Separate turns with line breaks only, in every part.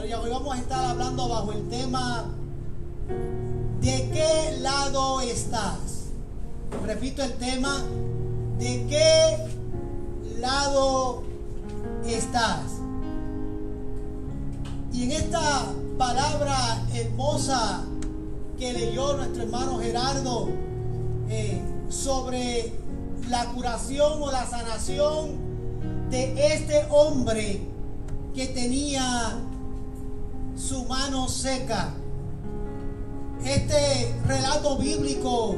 Hoy vamos a estar hablando bajo el tema ¿de qué lado estás? Repito el tema, ¿de qué lado estás? Y en esta palabra hermosa que leyó nuestro hermano Gerardo sobre la curación o la sanación de este hombre que tenía su mano seca. Este relato bíblico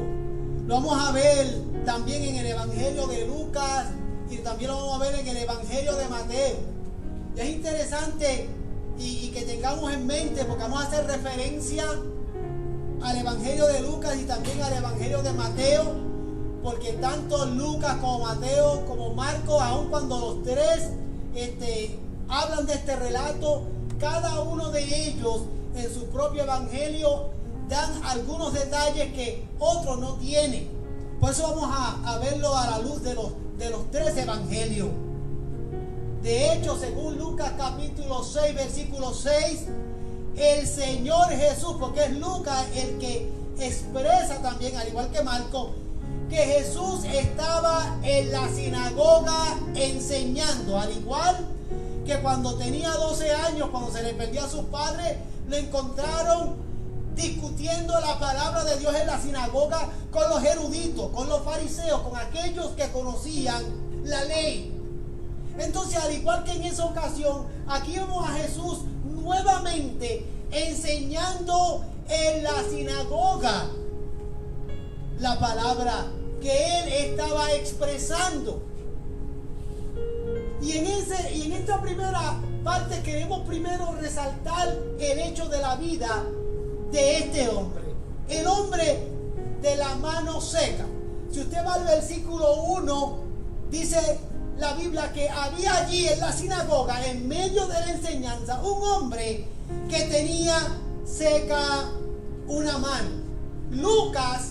lo vamos a ver también en el Evangelio de Lucas y también lo vamos a ver en el Evangelio de Mateo. Y es interesante y que tengamos en mente, porque vamos a hacer referencia al Evangelio de Lucas y también al Evangelio de Mateo, porque tanto Lucas como Mateo como Marcos, aun cuando los tres hablan de este relato, cada uno de ellos en su propio evangelio dan algunos detalles que otros no tienen. Por eso vamos a verlo a la luz de los tres evangelios. De hecho, según Lucas capítulo 6, versículo 6, el Señor Jesús, porque es Lucas el que expresa también, al igual que Marcos, que Jesús estaba en la sinagoga enseñando, al igual que cuando tenía 12 años, cuando se le perdió a sus padres, lo encontraron discutiendo la palabra de Dios en la sinagoga con los eruditos, con los fariseos, con aquellos que conocían la ley. Entonces, al igual que en esa ocasión, aquí vemos a Jesús nuevamente enseñando en la sinagoga la palabra que él estaba expresando. Y en esta primera parte queremos primero resaltar el hecho de la vida de este hombre, el hombre de la mano seca. Si usted va al versículo 1, dice la Biblia que había allí en la sinagoga, en medio de la enseñanza, un hombre que tenía seca una mano. Lucas,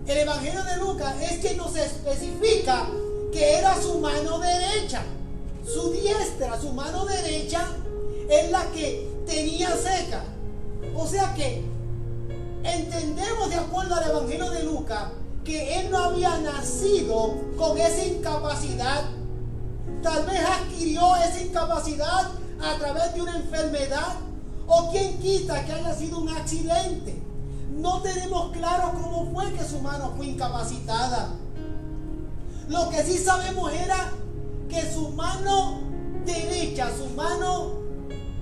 el Evangelio de Lucas, es que nos especifica que era su mano derecha. Su diestra, su mano derecha, es la que tenía seca. O sea que entendemos, de acuerdo al Evangelio de Lucas, que él no había nacido con esa incapacidad. Tal vez adquirió esa incapacidad a través de una enfermedad, o quien quita que haya sido un accidente. No tenemos claro cómo fue que su mano fue incapacitada. Lo que sí sabemos era que su mano derecha, su mano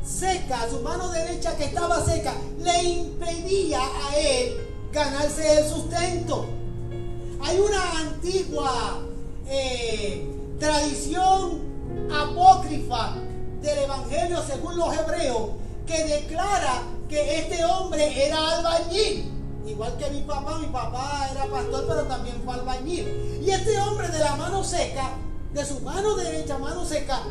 seca, su mano derecha que estaba seca, le impedía a él ganarse el sustento. Hay una antigua tradición apócrifa del Evangelio según los hebreos que declara que este hombre era albañil, igual que mi papá era pastor, pero también fue albañil. Y este hombre de la mano seca, de su mano derecha, mano seca,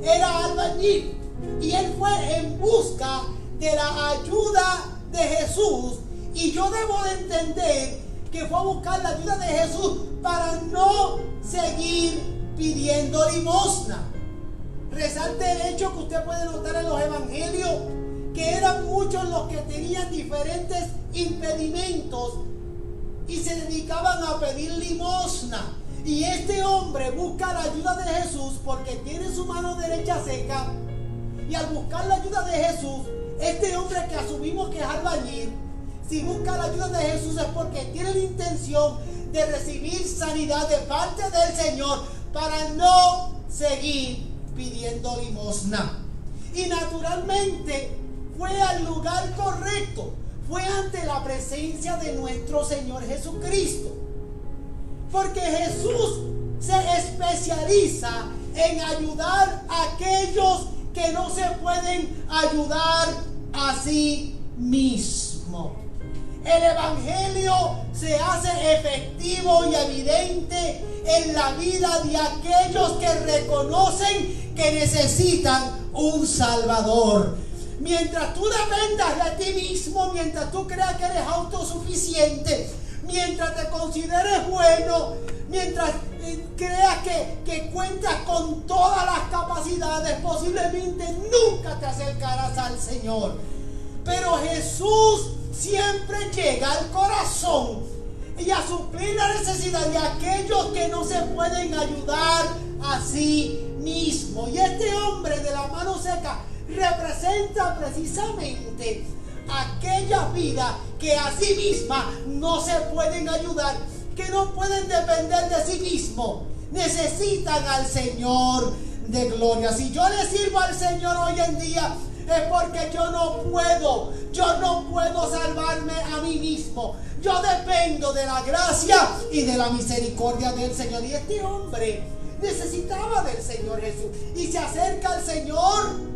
era albañil. Y él fue en busca de la ayuda de Jesús. Y yo debo de entender que fue a buscar la ayuda de Jesús para no seguir pidiendo limosna. Resalte el hecho que usted puede notar en los evangelios, que eran muchos los que tenían diferentes impedimentos y se dedicaban a pedir limosna. Y este hombre busca la ayuda de Jesús porque tiene su mano derecha seca. Y al buscar la ayuda de Jesús, este hombre que asumimos que es albañil, si busca la ayuda de Jesús es porque tiene la intención de recibir sanidad de parte del Señor para no seguir pidiendo limosna. Y naturalmente fue al lugar correcto, fue ante la presencia de nuestro Señor Jesucristo. Porque Jesús se especializa en ayudar a aquellos que no se pueden ayudar a sí mismos. El Evangelio se hace efectivo y evidente en la vida de aquellos que reconocen que necesitan un Salvador. Mientras tú dependas de ti mismo, mientras tú creas que eres autosuficiente, mientras te consideres bueno, mientras creas que cuentas con todas las capacidades, posiblemente nunca te acercarás al Señor. Pero Jesús siempre llega al corazón y a suplir la necesidad de aquellos que no se pueden ayudar a sí mismos. Y este hombre de la mano seca representa precisamente aquellas vidas que a sí mismas no se pueden ayudar, que no pueden depender de sí mismos, necesitan al Señor de gloria. Si yo le sirvo al Señor hoy en día, es porque yo no puedo salvarme a mí mismo. Yo dependo de la gracia y de la misericordia del Señor. Y este hombre necesitaba del Señor Jesús y se acerca al Señor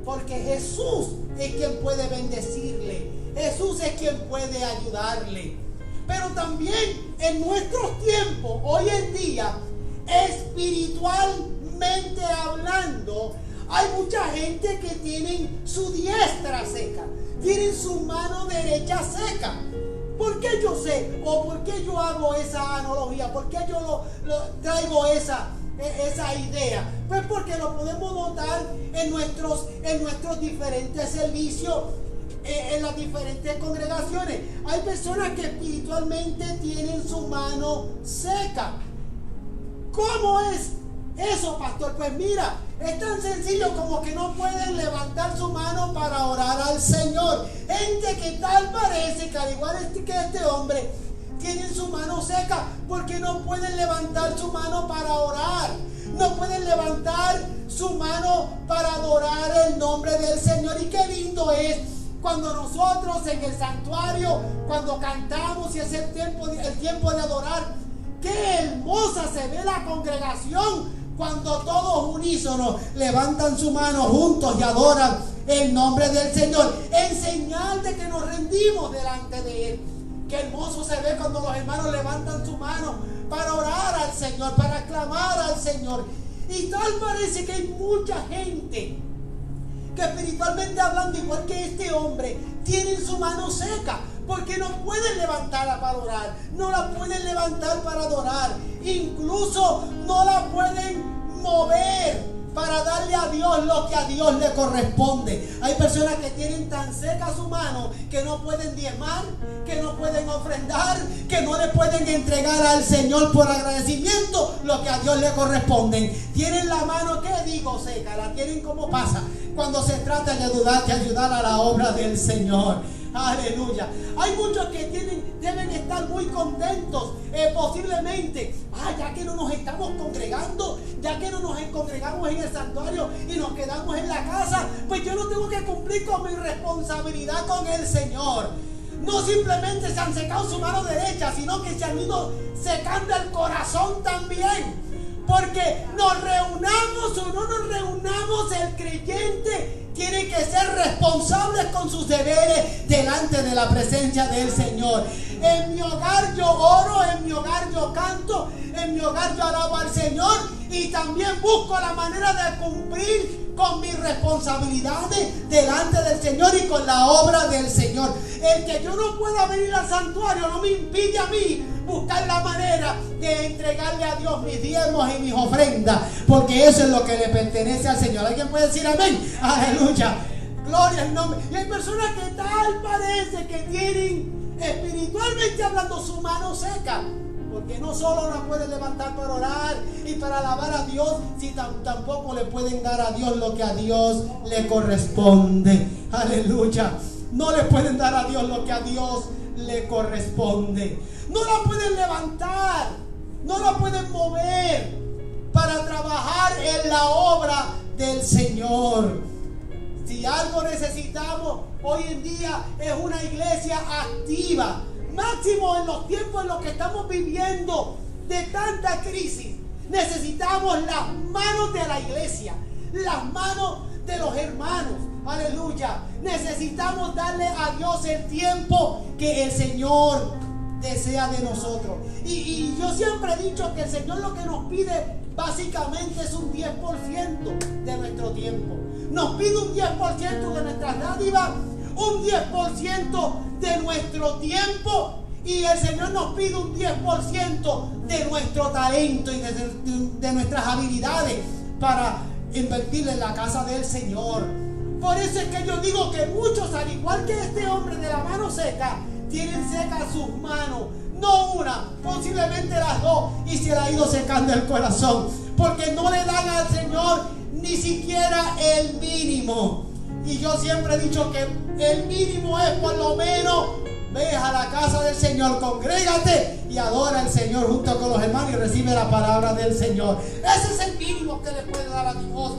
porque Jesús es quien puede bendecirle, Jesús es quien puede ayudarle. Pero también en nuestros tiempos, hoy en día, espiritualmente hablando, hay mucha gente que tienen su diestra seca, tienen su mano derecha seca. ¿Por qué yo sé? ¿O por qué yo hago esa analogía? ¿Por qué yo traigo esa idea? Pues porque lo podemos notar en nuestros diferentes servicios, en las diferentes congregaciones. Hay personas que espiritualmente tienen su mano seca. ¿Cómo es eso, pastor? Pues mira, es tan sencillo como que no pueden levantar su mano para orar al Señor. Gente que tal parece que al igual que este hombre tienen su mano seca porque no pueden levantar su mano para orar, no pueden levantar su mano para adorar el nombre del Señor. Y qué lindo es cuando nosotros en el santuario, cuando cantamos y es el tiempo de adorar, qué hermosa se ve la congregación cuando todos unísonos levantan su mano juntos y adoran el nombre del Señor, en señal de que nos rendimos delante de Él. Qué hermoso se ve cuando los hermanos levantan su mano para orar al Señor, para clamar al Señor. Y tal parece que hay mucha gente que espiritualmente hablando, igual que este hombre, tienen su mano seca porque no pueden levantarla para orar, no la pueden levantar para adorar, incluso no la pueden mover para darle a Dios lo que a Dios le corresponde. Hay personas que tienen tan seca su mano que no pueden diezmar, que no pueden ofrendar, que no le pueden entregar al Señor por agradecimiento lo que a Dios le corresponde. Tienen la mano, ¿qué digo? Seca, la tienen como pasa cuando se trata de ayudar a la obra del Señor. Aleluya. Hay muchos que deben estar muy contentos, posiblemente, ya que no nos estamos congregando, ya que no nos congregamos en el santuario y nos quedamos en la casa, pues yo no tengo que cumplir con mi responsabilidad con el Señor. No simplemente se han secado su mano derecha, sino que se han ido secando el corazón también. Porque nos reunamos o no nos reunamos, el creyente tiene que ser responsable con sus deberes delante de la presencia del Señor. En mi hogar yo oro, en mi hogar yo canto, en mi hogar yo alabo al Señor y también busco la manera de cumplir con mis responsabilidades delante del Señor y con la obra del Señor. El que yo no pueda venir al santuario no me impide a mí buscar la manera de entregarle a Dios mis diezmos y mis ofrendas, porque eso es lo que le pertenece al Señor. ¿Alguien puede decir amén? Aleluya, gloria al nombre. Y hay personas que tal parece que tienen espiritualmente hablando su mano seca, porque no solo la pueden levantar para orar y para alabar a Dios, si tampoco le pueden dar a Dios lo que a Dios le corresponde. Aleluya. No le pueden dar a Dios lo que a Dios le corresponde. No la pueden levantar, no la pueden mover para trabajar en la obra del Señor. Si algo necesitamos hoy en día es una iglesia activa, máximo en los tiempos en los que estamos viviendo de tanta crisis. Necesitamos las manos de la iglesia, las manos de los hermanos. Aleluya. Necesitamos darle a Dios el tiempo que el Señor desea de nosotros. Y yo siempre he dicho que el Señor lo que nos pide básicamente es un 10% de nuestro tiempo. Nos pide un 10% de nuestras dádivas, un 10% de nuestro tiempo Y el Señor nos pide un 10% de nuestro talento y de nuestras habilidades para invertir en la casa del Señor. Por eso es que yo digo que muchos, al igual que este hombre de la mano seca, tienen secas sus manos. No una, posiblemente las dos, y se le ha ido secando el corazón, porque no le dan al Señor ni siquiera el mínimo. Y yo siempre he dicho que el mínimo es por lo menos: ve a la casa del Señor, congrégate y adora al Señor junto con los hermanos y recibe la palabra del Señor. Ese es el mínimo que le puede dar a Dios.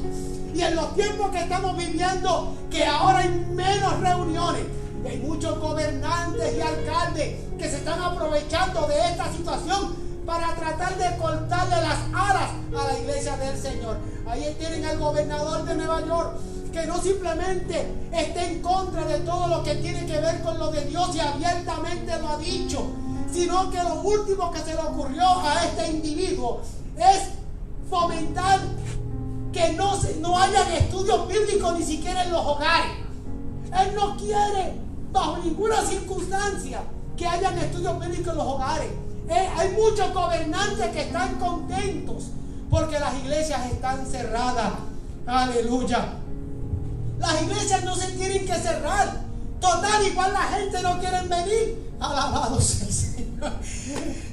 Y en los tiempos que estamos viviendo, que ahora hay menos reuniones, y hay muchos gobernantes y alcaldes que se están aprovechando de esta situación para tratar de cortarle las alas a la iglesia del Señor. Ahí tienen al gobernador de Nueva York, que no simplemente está en contra de todo lo que tiene que ver con lo de Dios y abiertamente lo ha dicho, sino que lo último que se le ocurrió a este individuo es fomentar que no hayan estudios bíblicos ni siquiera en los hogares. Él no quiere bajo ninguna circunstancia que hayan estudios bíblicos en los hogares. Hay muchos gobernantes que están contentos porque las iglesias están cerradas. Aleluya. Las iglesias no se tienen que cerrar. Total, igual la gente no quiere venir. Alabado sea el Señor.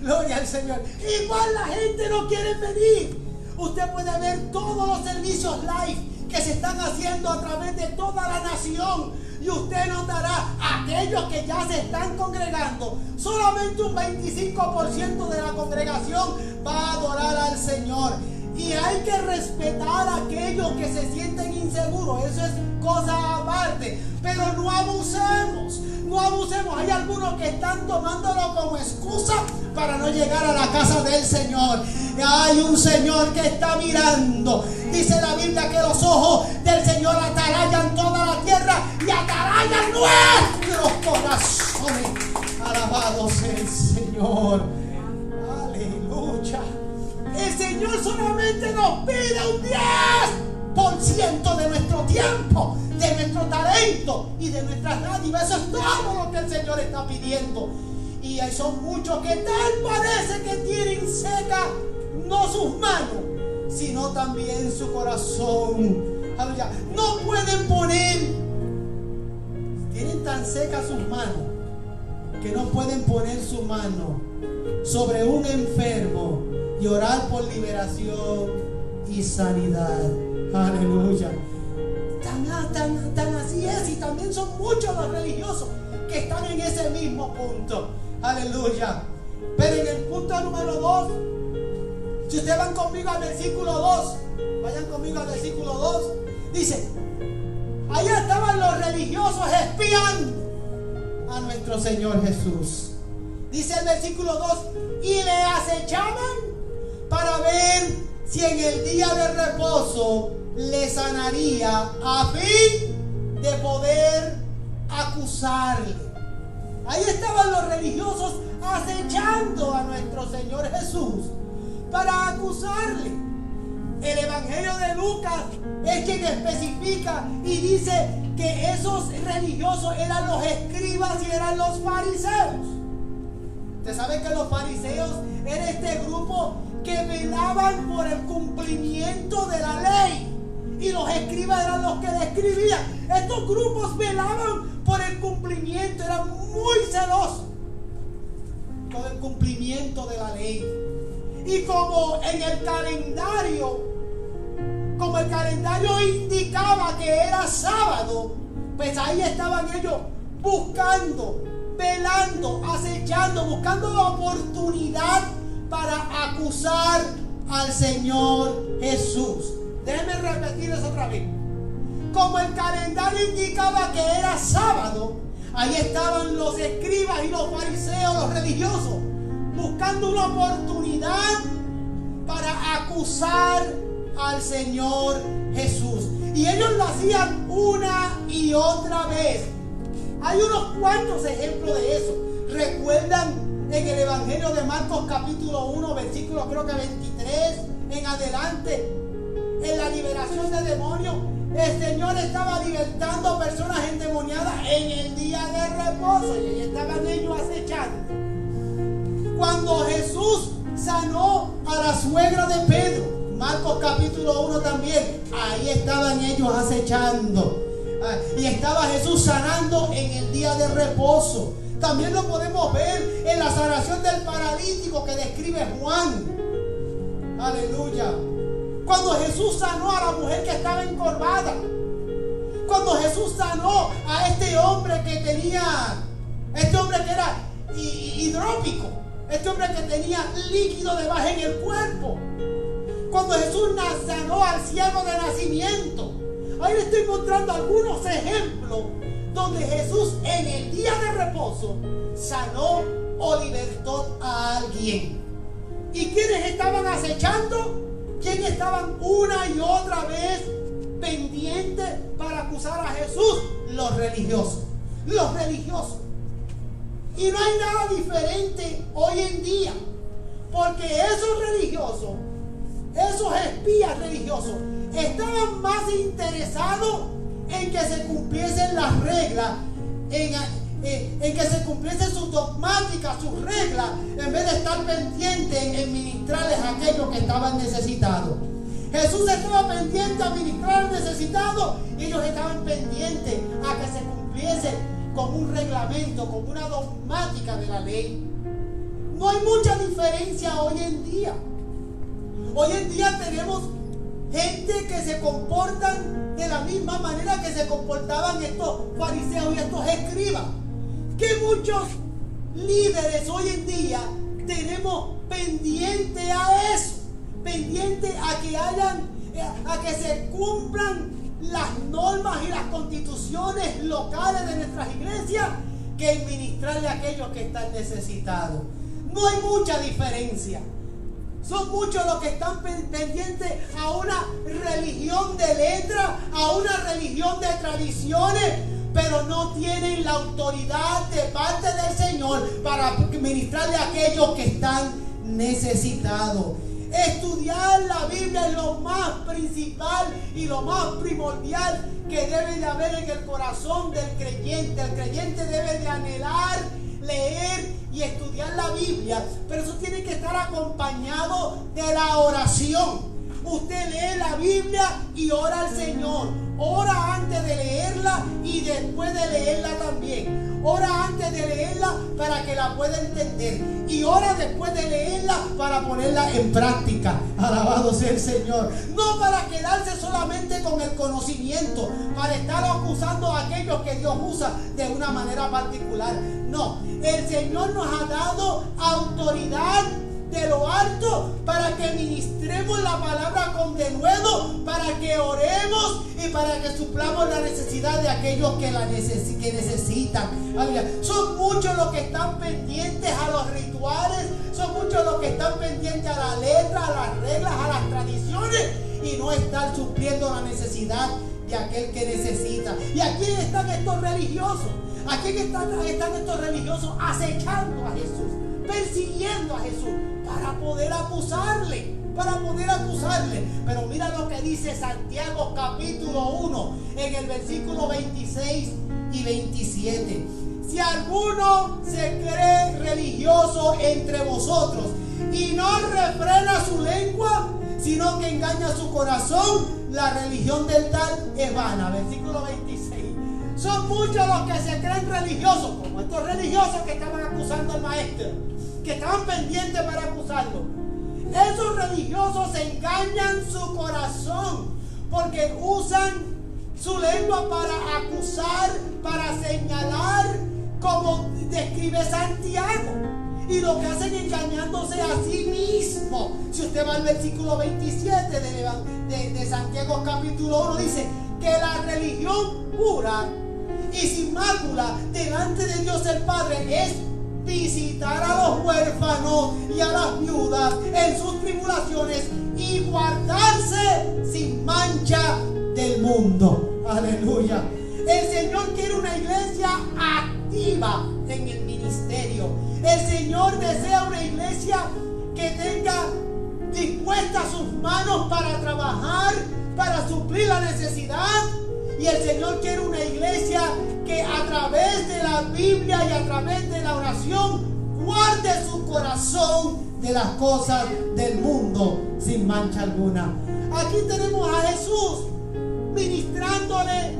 Gloria al Señor. Igual la gente no quiere venir. Usted puede ver todos los servicios live que se están haciendo a través de toda la nación, y usted notará aquellos que ya se están congregando. Solamente un 25% de la congregación va a adorar al Señor. Y hay que respetar a aquellos que se sienten inseguros. Eso es cosa aparte. Pero no abusemos. No abusemos. Hay algunos que están tomándolo como excusa para no llegar a la casa del Señor. Hay un Señor que está mirando. Dice la Biblia que los ojos del Señor atarayan toda la tierra y atarayan nuestros corazones. Alabado sea el Señor. Aleluya. El Señor solamente nos pide un 10% de nuestro tiempo, de nuestro talento y de nuestras dádivas. Eso es todo lo que el Señor está pidiendo. Y son muchos que tal parece que tienen seca no sus manos, sino también su corazón. Aleluya. No pueden poner, tienen tan secas sus manos que no pueden poner su mano sobre un enfermo y orar por liberación y sanidad. Aleluya. Tan así es. Y también son muchos los religiosos que están en ese mismo punto. Aleluya. Pero en el punto número 2, si ustedes van conmigo al versículo 2, vayan conmigo al versículo 2, dice: allá estaban los religiosos espiando a nuestro Señor Jesús. Dice el versículo 2: y le acechaban para ver si en el día de reposo le sanaría, a fin de poder acusarle. Ahí estaban los religiosos acechando a nuestro Señor Jesús para acusarle. El Evangelio de Lucas es quien especifica y dice que esos religiosos eran los escribas y eran los fariseos. Usted sabe que los fariseos eran este grupo que velaban por el cumplimiento de la ley, y los escribas eran los que la escribían. Estos grupos velaban por el cumplimiento, eran muy celosos con el cumplimiento de la ley. Y como el calendario indicaba que era sábado, pues ahí estaban ellos buscando, velando, acechando, buscando la oportunidad para acusar al Señor Jesús. Déjenme repetir eso otra vez. Como el calendario indicaba que era sábado, ahí estaban los escribas y los fariseos, los religiosos, buscando una oportunidad para acusar al Señor Jesús. Y ellos lo hacían una y otra vez. Hay unos cuantos ejemplos de eso. ¿Recuerdan en el Evangelio de Marcos capítulo 1, versículo creo que 23 en adelante? En la liberación de demonios, el Señor estaba libertando a personas endemoniadas en el día de reposo, y ahí estaban ellos acechando Cuando Jesús sanó a la suegra de Pedro, Marcos capítulo 1 también, ahí estaban ellos acechando. Y estaba Jesús sanando en el día de reposo. También lo podemos ver en la sanación del paralítico que describe Juan. Aleluya. Cuando Jesús sanó a la mujer que estaba encorvada. Cuando Jesús sanó a este hombre que era hidrópico. Este hombre que tenía líquido debajo en el cuerpo. Cuando Jesús sanó al ciego de nacimiento. Ahí le estoy mostrando algunos ejemplos donde Jesús en el día de reposo sanó o libertó a alguien. ¿Y quiénes estaban acechando? ¿Quiénes estaban una y otra vez pendientes para acusar a Jesús? Los religiosos. Los religiosos. Y no hay nada diferente hoy en día. Porque esos religiosos, esos espías religiosos, estaban más interesados en que se cumpliesen las reglas, en que se cumpliesen sus dogmáticas, sus reglas, en vez de estar pendientes en ministrarles a aquellos que estaban necesitados. Jesús estaba pendiente a ministrar al necesitado y ellos estaban pendientes a que se cumpliese con un reglamento, con una dogmática de la ley. No hay mucha diferencia hoy en día. Hoy en día tenemos gente que se comportan de la misma manera que se comportaban estos fariseos y estos escribas. Que muchos líderes hoy en día tenemos pendiente a eso, pendiente a que se cumplan las normas y las constituciones locales de nuestras iglesias, que en ministrarle a aquellos que están necesitados. No hay mucha diferencia. Son muchos los que están pendientes a una religión de letra, a una religión de tradiciones, pero no tienen la autoridad de parte del Señor para ministrarle a aquellos que están necesitados. Estudiar la Biblia es lo más principal y lo más primordial que debe de haber en el corazón del creyente. El creyente debe de anhelar, leer y estudiar la Biblia, pero eso tiene que estar acompañado de la oración. Usted lee la Biblia y ora al Señor. Ora antes de leerla y después de leerla también. Ora antes de leerla para que la pueda entender. Y ora después de leerla para ponerla en práctica. Alabado sea el Señor. No para quedarse solamente con el conocimiento, para estar acusando a aquellos que Dios usa de una manera particular. No, el Señor nos ha dado autoridad de lo alto para que ministremos la palabra con denuedo, para que oremos y para que suplamos la necesidad de aquellos que necesitan. Son muchos los que están pendientes a los rituales, son muchos los que están pendientes a la letra, a las reglas, a las tradiciones, y no están supliendo la necesidad de aquel que necesita. ¿Y aquí están estos religiosos? Aquí están estos religiosos acechando a Jesús, persiguiendo a Jesús para poder acusarle. Pero mira lo que dice Santiago capítulo 1 en el versículo 26 y 27. Si alguno se cree religioso entre vosotros y no refrena su lengua, sino que engaña su corazón, la religión del tal es vana. Versículo 26. Son muchos los que se creen religiosos, como estos religiosos que estaban acusando al maestro, que estaban pendientes para acusarlo. Esos religiosos engañan su corazón porque usan su lengua para acusar, para señalar, como describe Santiago. Y lo que hacen engañándose a sí mismo. Si usted va al versículo 27 de Santiago capítulo 1, dice que la religión pura y sin mácula delante de Dios el Padre es visitar a los huérfanos y a las viudas en sus tribulaciones y guardarse sin mancha del mundo. Aleluya. El Señor quiere una iglesia activa en el ministerio. El Señor desea una iglesia que tenga dispuestas sus manos para trabajar, para suplir la necesidad. Y el Señor quiere una iglesia que a través de la Biblia y a través de la oración guarde su corazón de las cosas del mundo sin mancha alguna. Aquí tenemos a Jesús ministrándole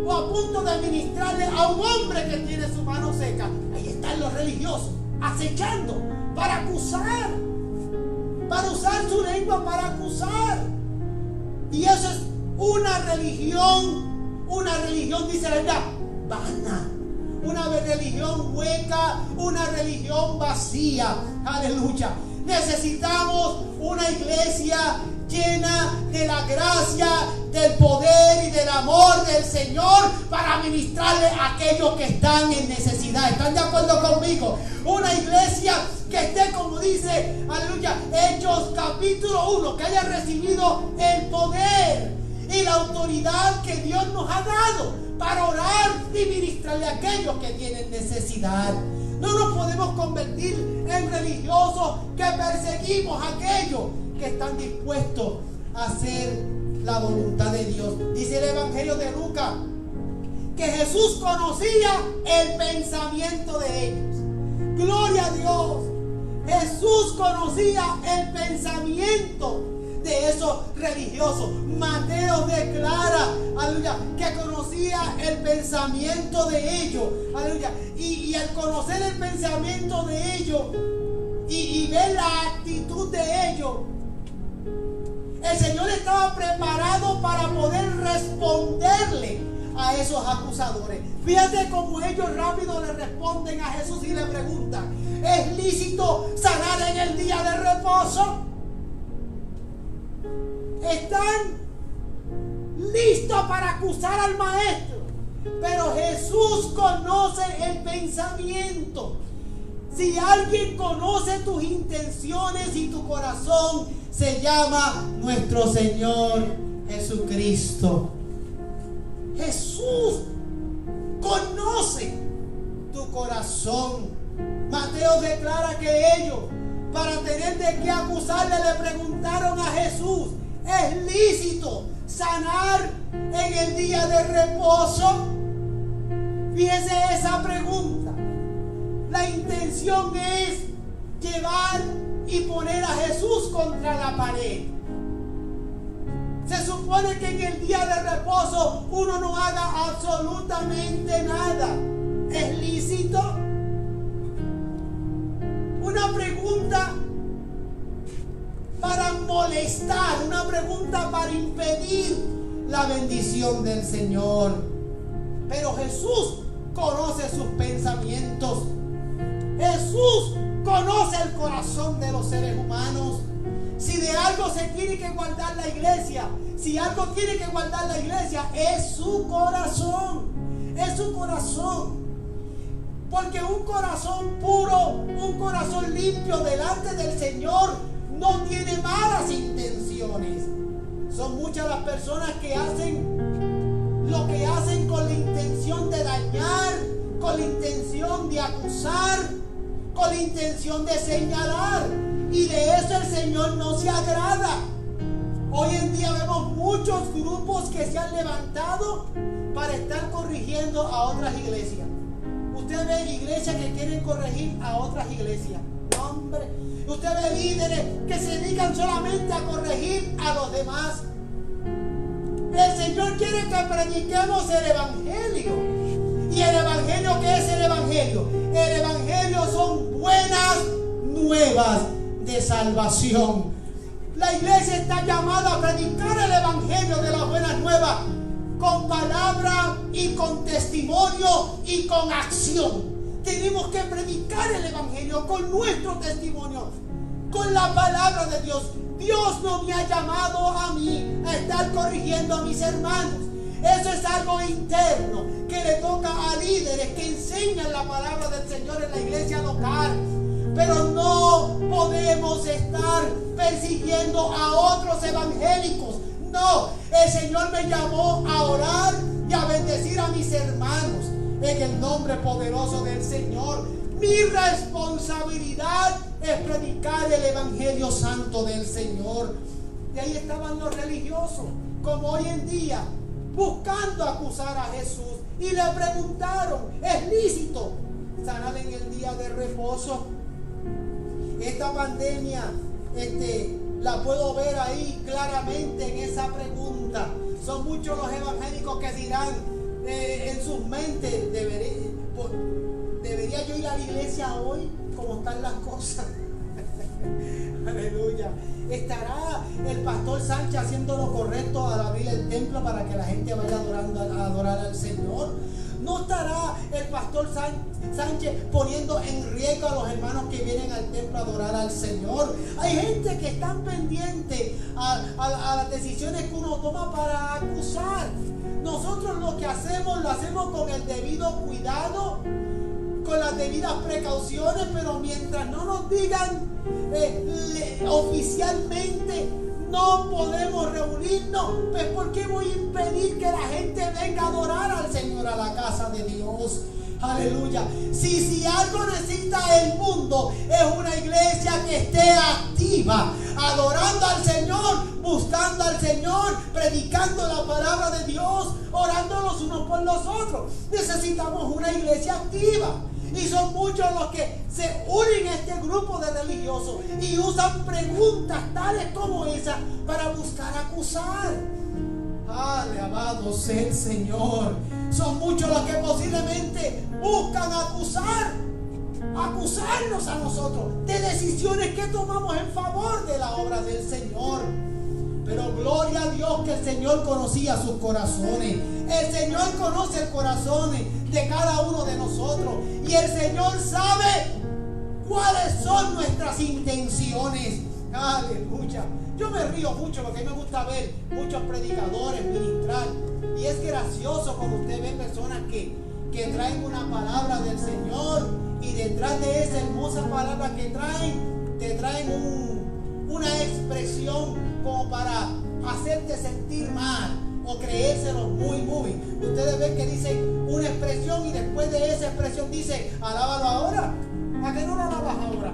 o a punto de ministrarle a un hombre que tiene su mano seca. Ahí están los religiosos acechando para acusar, para usar su lengua para acusar. Y eso es una religión, dice la verdad, vana, una religión hueca, una religión vacía. Aleluya. Necesitamos una iglesia llena de la gracia, del poder y del amor del Señor para ministrarle a aquellos que están en necesidad. ¿Están de acuerdo conmigo? Una iglesia que esté, como dice, aleluya, Hechos capítulo 1, que haya recibido el poder y la autoridad que Dios nos ha dado para orar y ministrarle a aquellos que tienen necesidad. No nos podemos convertir en religiosos que perseguimos a aquellos que están dispuestos a hacer la voluntad de Dios. Dice el Evangelio de Lucas que Jesús conocía el pensamiento de ellos. Gloria a Dios. Jesús conocía el pensamiento de esos religiosos. Mateo declara, aleluya, que conocía el pensamiento de ellos, aleluya, y al conocer el pensamiento de ellos y ver la actitud de ellos, el Señor estaba preparado para poder responderle a esos acusadores. Fíjate cómo ellos rápido le responden a Jesús y le preguntan: ¿es lícito sanar en el día de reposo? Están listos para acusar al maestro, pero Jesús conoce el pensamiento. Si alguien conoce tus intenciones y tu corazón, se llama nuestro Señor Jesucristo. Jesús conoce tu corazón. Mateo declara que ellos, para tener de qué acusarle, le preguntaron a Jesús: ¿es lícito sanar en el día de reposo? Fíjese esa pregunta. La intención es llevar y poner a Jesús contra la pared. Se supone que en el día de reposo uno no haga absolutamente nada. ¿Es lícito? Una pregunta para molestar, una pregunta para impedir la bendición del Señor. Pero Jesús conoce sus pensamientos. Jesús conoce el corazón de los seres humanos. Si de algo se tiene que guardar la iglesia, si algo tiene que guardar la iglesia, es su corazón. Es su corazón. Porque un corazón puro, un corazón limpio delante del Señor no tiene malas intenciones. Son muchas las personas que hacen lo que hacen con la intención de dañar, con la intención de acusar, con la intención de señalar. Y de eso el Señor no se agrada. Hoy en día vemos muchos grupos que se han levantado para estar corrigiendo a otras iglesias. Usted ve iglesias que quieren corregir a otras iglesias. No, hombre. Usted ve líderes que se dedican solamente a corregir a los demás. El Señor quiere que prediquemos el Evangelio. ¿Y el Evangelio qué es el Evangelio? El Evangelio son buenas nuevas de salvación. La iglesia está llamada a predicar el Evangelio de las buenas nuevas con palabra y con testimonio y con acción. Tenemos que predicar el Evangelio con nuestro testimonio, con la palabra de Dios. Dios no me ha llamado a mí a estar corrigiendo a mis hermanos. Eso es algo interno que le toca a líderes que enseñan la palabra del Señor en la iglesia local. Pero no podemos estar persiguiendo a otros evangélicos. No, el Señor me llamó a orar y a bendecir a mis hermanos en el nombre poderoso del Señor. Mi responsabilidad es predicar el Evangelio Santo del Señor. Y ahí estaban los religiosos, como hoy en día, buscando acusar a Jesús. Y le preguntaron: ¿es lícito sanar en el día de reposo. Esta pandemia, la puedo ver ahí claramente en esa pregunta. Son muchos los evangélicos que dirán en sus mentes, ¿debería yo ir a la iglesia hoy? ¿Cómo están las cosas? Aleluya. ¿Estará el pastor Sánchez haciendo lo correcto al abrir el templo para que la gente vaya a adorar al Señor? ¿No estará el pastor Sánchez poniendo en riesgo a los hermanos que vienen al templo a adorar al Señor? Hay gente que están pendiente a las decisiones que uno toma para acusar. Nosotros lo que hacemos, lo hacemos con el debido cuidado, con las debidas precauciones, pero mientras no nos digan oficialmente no podemos reunirnos, pues ¿por qué voy a impedir que la gente venga a adorar al Señor a la casa de Dios? Aleluya. Si algo necesita el mundo es una iglesia que esté activa, adorando al Señor, buscando al Señor, predicando la palabra de Dios, orando los unos por los otros. Necesitamos una iglesia activa. Y son muchos los que se unen a este grupo de religiosos y usan preguntas tales como esa para buscar acusar. Alabado sea el Señor. Son muchos los que posiblemente buscan acusarnos a nosotros de decisiones que tomamos en favor de la obra del Señor. Pero gloria a Dios que el Señor conocía sus corazones. El Señor conoce el corazón de cada uno de nosotros. Y el Señor sabe cuáles son nuestras intenciones. Aleluya. Yo me río mucho porque a mí me gusta ver muchos predicadores ministrar. Y es gracioso cuando usted ve personas que traen una palabra del Señor y detrás de esa hermosa palabra que traen, te traen una expresión como para hacerte sentir mal o creérselo muy. Ustedes ven que dicen una expresión y después de esa expresión dice, alábalo ahora. ¿A qué no lo alabas ahora?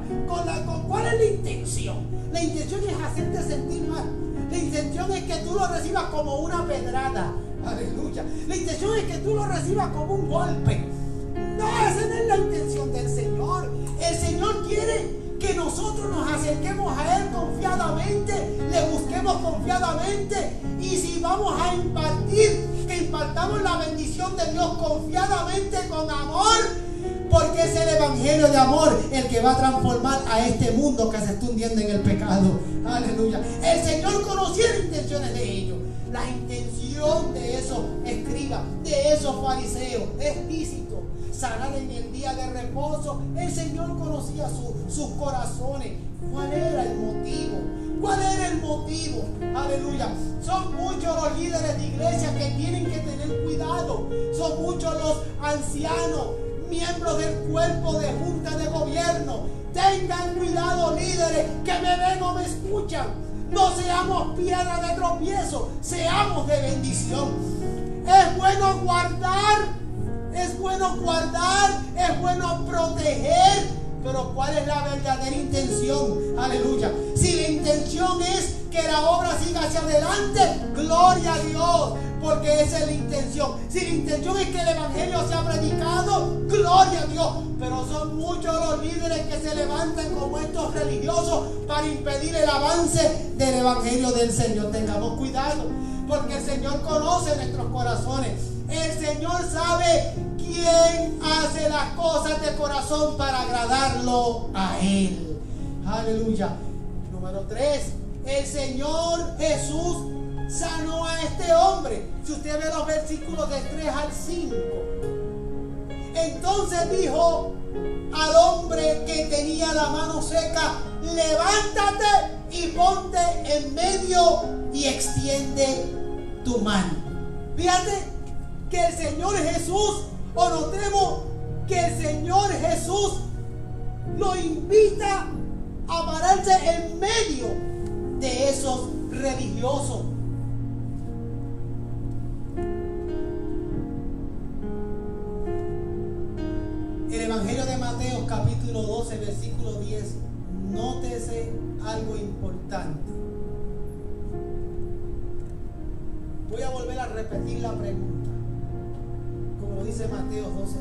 ¿Cuál es la intención? La intención es hacerte sentir mal. La intención es que tú lo recibas como una pedrada. Aleluya. La intención es que tú lo recibas como un golpe. No, esa no es la intención del Señor. El Señor quiere que nosotros nos acerquemos a Él confiadamente, le busquemos confiadamente, y si vamos a impartir, que impartamos la bendición de Dios confiadamente con amor, porque es el evangelio de amor el que va a transformar a este mundo que se está hundiendo en el pecado. Aleluya. El Señor conocía las intenciones de ellos. La intención de esos escribas, de esos fariseos, es lícito sanar en el día de reposo. El Señor conocía sus corazones. ¿Cuál era el motivo? ¿Cuál era el motivo? Aleluya. Son muchos los líderes de iglesia que tienen que tener cuidado. Son muchos los ancianos, miembros del cuerpo de junta de gobierno. Tengan cuidado, líderes que me ven o me escuchan. No seamos piedra de tropiezo, seamos de bendición. Es bueno guardar, es bueno proteger, pero ¿cuál es la verdadera intención? Aleluya. Si la intención es que la obra siga hacia adelante, gloria a Dios, porque esa es la intención. Si la intención es que el evangelio sea predicado, gloria a Dios. Pero son muchos los líderes que se levantan como estos religiosos para impedir el avance del evangelio del Señor. Tengamos cuidado, porque el Señor conoce nuestros corazones. El Señor sabe quién hace las cosas de corazón para agradarlo a Él. Aleluya. Número 3. El Señor Jesús sanó a este hombre. Si usted ve los versículos de 3 al 5. Entonces dijo al hombre que tenía la mano seca: levántate y ponte en medio y extiende tu mano. Fíjate que el Señor Jesús, o notemos que el Señor Jesús lo invita a pararse en medio de esos religiosos. El Evangelio de Mateo, capítulo 12, versículo 10, nótese algo importante. Voy a volver a repetir la pregunta, como dice Mateo 12,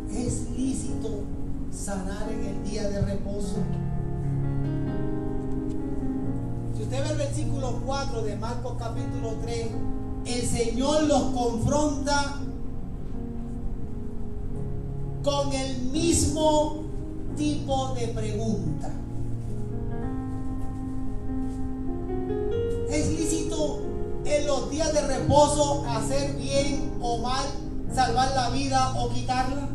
10. ¿Es lícito sanar en el día de reposo? Si usted ve el versículo 4 de Marcos capítulo 3, el Señor los confronta con el mismo tipo de pregunta. ¿Es lícito en los días de reposo hacer bien o mal, salvar la vida o quitarla?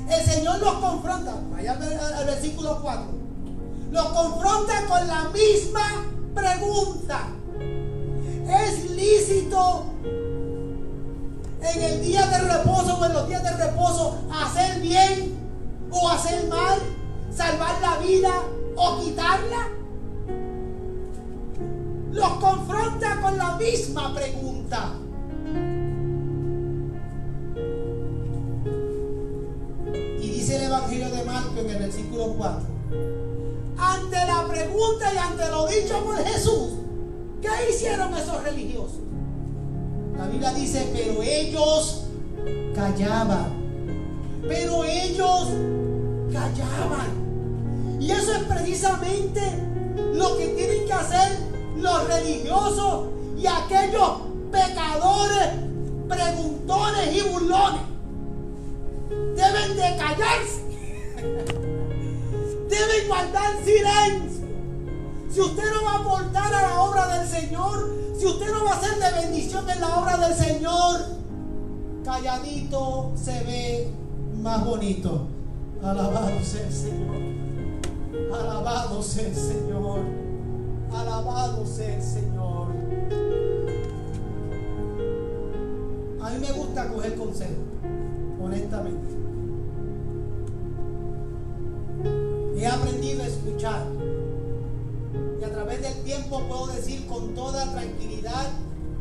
El Señor los confronta, vaya al versículo 4, los confronta con la misma pregunta. ¿Es lícito en el día de reposo o en los días de reposo hacer bien o hacer mal, salvar la vida o quitarla? Los confronta con la misma pregunta. Y dice el Evangelio de Marcos en el versículo 4: ante la pregunta y ante lo dicho por Jesús, ¿qué hicieron esos religiosos? La Biblia dice, pero ellos callaban. Pero ellos callaban. Y eso es precisamente lo que tienen que hacer los religiosos y aquellos pecadores, preguntones y burlones. Deben de callarse. Deben guardar silencio. Si usted no va a aportar a la obra del Señor, si usted no va a ser de bendición en la obra del Señor, calladito se ve más bonito. Alabado sea el Señor. Alabado sea el Señor. Alabado sea el Señor. A mí me gusta coger consejos, honestamente. He aprendido a escuchar. Y a través del tiempo puedo decir con toda tranquilidad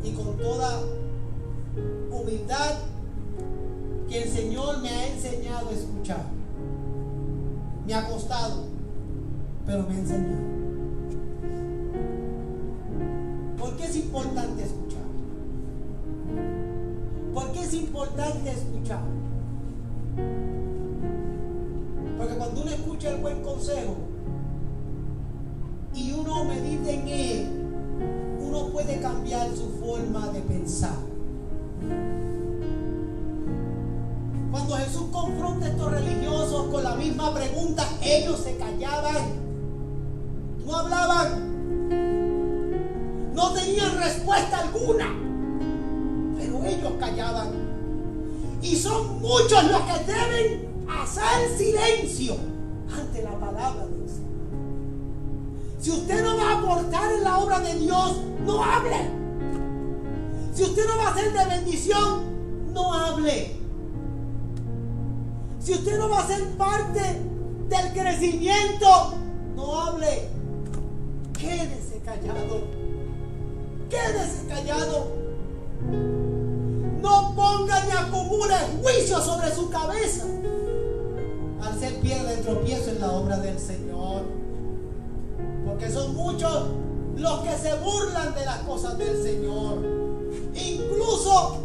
y con toda humildad que el Señor me ha enseñado a escuchar. Me ha costado, pero me ha enseñado. ¿Por qué es importante escuchar? ¿Por qué es importante escuchar? Porque cuando uno escucha el buen consejo y uno medita en él, uno puede cambiar su forma de pensar. Cuando Jesús confronta a estos religiosos con la misma pregunta, ellos se callaban, no hablaban, no tenían respuesta alguna, pero ellos callaban. Y son muchos los que deben hacer silencio ante la palabra de Dios. Si usted no va a aportar en la obra de Dios, no hable. Si usted no va a ser de bendición, no hable. Si usted no va a ser parte del crecimiento, no hable. Quédese callado. Quédese callado. No ponga ni acumule juicio sobre su cabeza al ser piedra de tropiezo en la obra del Señor. Porque son muchos los que se burlan de las cosas del Señor. Incluso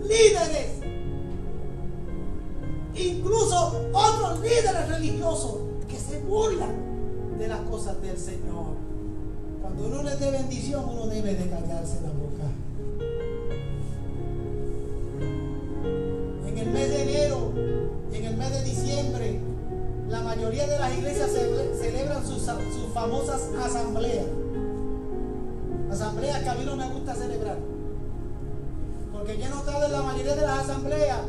líderes. Incluso otros líderes religiosos que se burlan de las cosas del Señor. Cuando uno es de bendición, uno debe de callarse la boca. En el mes de enero, en el mes de diciembre, la mayoría de las iglesias celebran sus famosas asambleas. Asambleas que a mí no me gusta celebrar. Porque yo he notado en la mayoría de las asambleas